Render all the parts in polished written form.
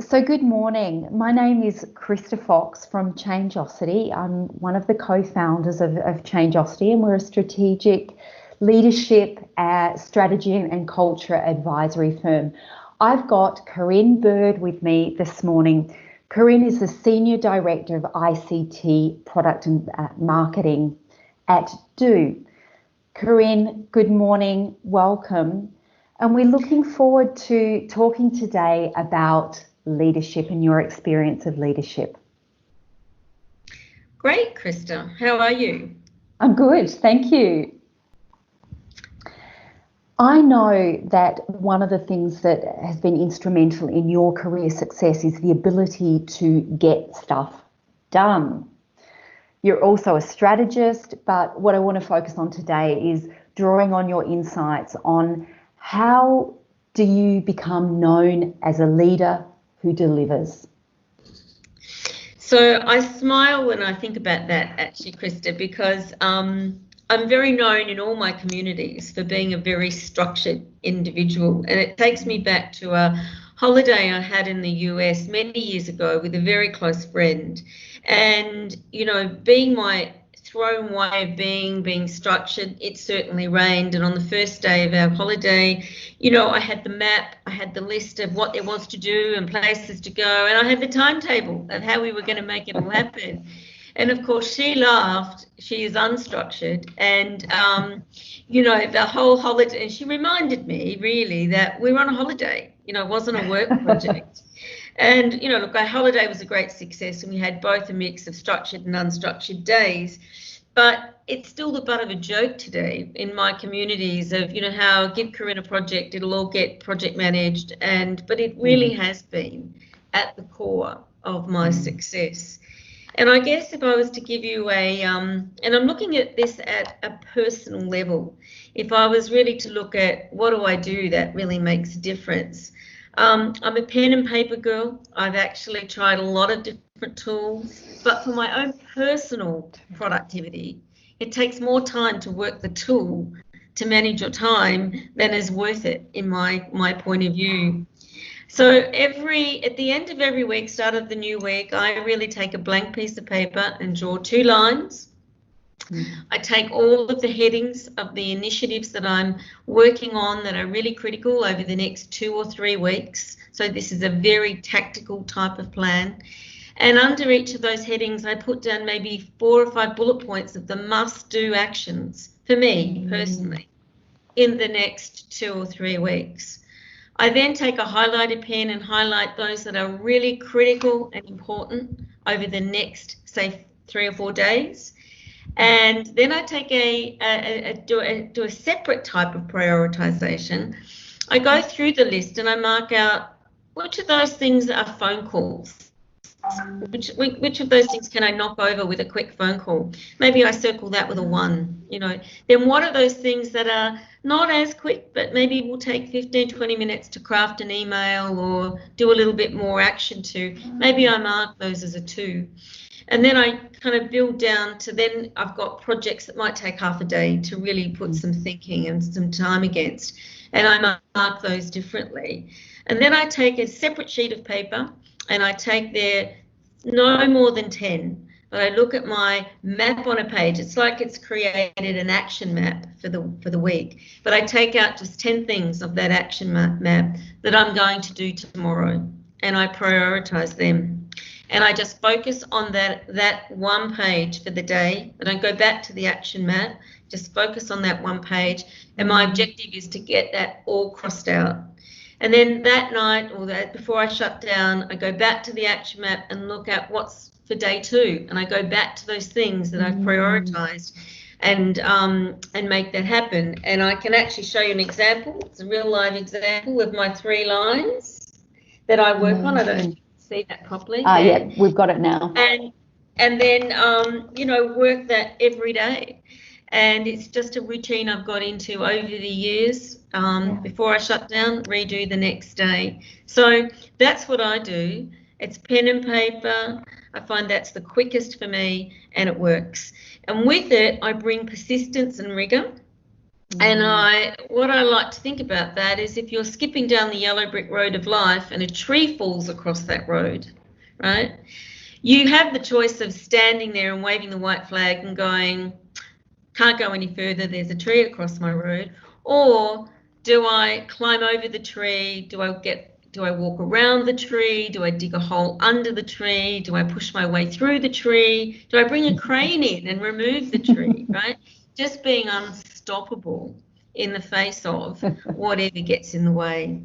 So good morning. My name is Krista Fox from Changeosity. I'm one of the co-founders of Changeosity, and we're a strategic leadership, strategy and culture advisory firm. I've got Carinne Bird with me this morning. Carinne is the Senior Director of ICT Product and Marketing at Do. Carinne, good morning, welcome. And we're looking forward to talking today about leadership and your experience of leadership. Great, Krista. How are you? I'm good, thank you. I know that one of the things that has been instrumental in your career success is the ability to get stuff done. You're also a strategist, but what I want to focus on today is drawing on your insights on how do you become known as a leader who delivers. So I smile when I think about that, actually, Krista, because I'm very known in all my communities for being a very structured individual. And it takes me back to a holiday I had in the US many years ago with a very close friend. And, being my thrown way of being structured, it certainly rained. And on the first day of our holiday, I had the map, I had the list of what there was to do and places to go, and I had the timetable of how we were going to make it all happen. And of course, she laughed. She is unstructured, and the whole holiday. And she reminded me really that we were on a holiday. It wasn't a work project. And look, our holiday was a great success, and we had both a mix of structured and unstructured days. But it's still the butt of a joke today in my communities of how give Carinne a project, it'll all get project managed, but it really has been at the core of my success. And I guess if I was to give you and I'm looking at this at a personal level, if I was really to look at what do I do that really makes a difference. I'm a pen and paper girl. I've actually tried a lot of different tools, but for my own personal productivity, it takes more time to work the tool to manage your time than is worth it in my point of view. So at the end of every week, start of the new week, I really take a blank piece of paper and draw 2 lines. I take all of the headings of the initiatives that I'm working on that are really critical over the next 2 or 3 weeks. So this is a very tactical type of plan. And under each of those headings, I put down maybe 4 or 5 bullet points of the must-do actions for me personally in the next 2 or 3 weeks. I then take a highlighter pen and highlight those that are really critical and important over the next, say, 3 or 4 days. And then I take do a separate type of prioritization. I go through the list and I mark out which of those things are phone calls. Which of those things can I knock over with a quick phone call? Maybe I circle that with a 1, Then what are those things that are not as quick, but maybe will take 15, 20 minutes to craft an email or do a little bit more action to? Maybe I mark those as a 2. And then I kind of build down to then I've got projects that might take half a day to really put some thinking and some time against. And I mark those differently. And then I take a separate sheet of paper and I take there no more than 10. But I look at my map on a page. It's like it's created an action map for the week. But I take out just 10 things of that action map that I'm going to do tomorrow. And I prioritize them. And I just focus on that one page for the day. I don't go back to the action map, just focus on that one page. And my objective is to get that all crossed out. And then that night or before I shut down, I go back to the action map and look at what's for day 2. And I go back to those things that I've prioritized and make that happen. And I can actually show you an example. It's a real live example of my 3 lines that I work on. I don't see that properly. Yeah, we've got it now. And then work that every day. And it's just a routine I've got into over the years. Before I shut down, redo the next day. So that's what I do. It's pen and paper. I find that's the quickest for me and it works. And with it, I bring persistence and rigor. And what I like to think about that is if you're skipping down the yellow brick road of life and a tree falls across that road, right? You have the choice of standing there and waving the white flag and going, can't go any further, there's a tree across my road. Or do I climb over the tree? Do I walk around the tree? Do I dig a hole under the tree? Do I push my way through the tree? Do I bring a crane in and remove the tree, right? Just being unstoppable in the face of whatever gets in the way.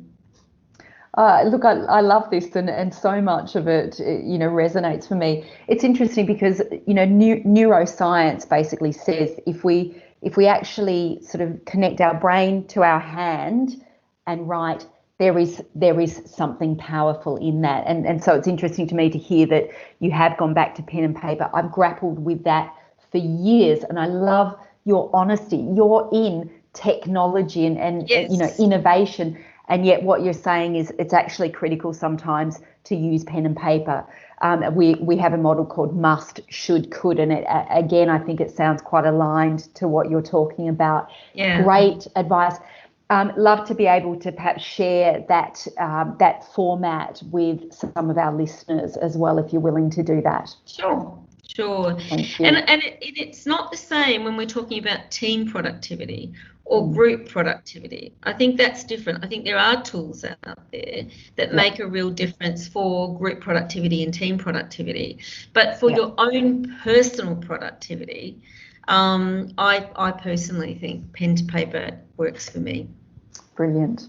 Look, I love this, and so much of it, resonates for me. It's interesting because, neuroscience basically says if we actually sort of connect our brain to our hand and write, there is something powerful in that. And so it's interesting to me to hear that you have gone back to pen and paper. I've grappled with that for years, and I love your honesty. You're in technology and Yes. innovation. And yet what you're saying is it's actually critical sometimes to use pen and paper. We have a model called must, should, could, and again, I think it sounds quite aligned to what you're talking about. Yeah. Great advice. Love to be able to perhaps share that format with some of our listeners as well, if you're willing to do that. Sure. Thank you. And it's not the same when we're talking about team productivity or group productivity. I think that's different. I think there are tools out there that make a real difference for group productivity and team productivity. But for your own personal productivity, I personally think pen to paper works for me. Brilliant.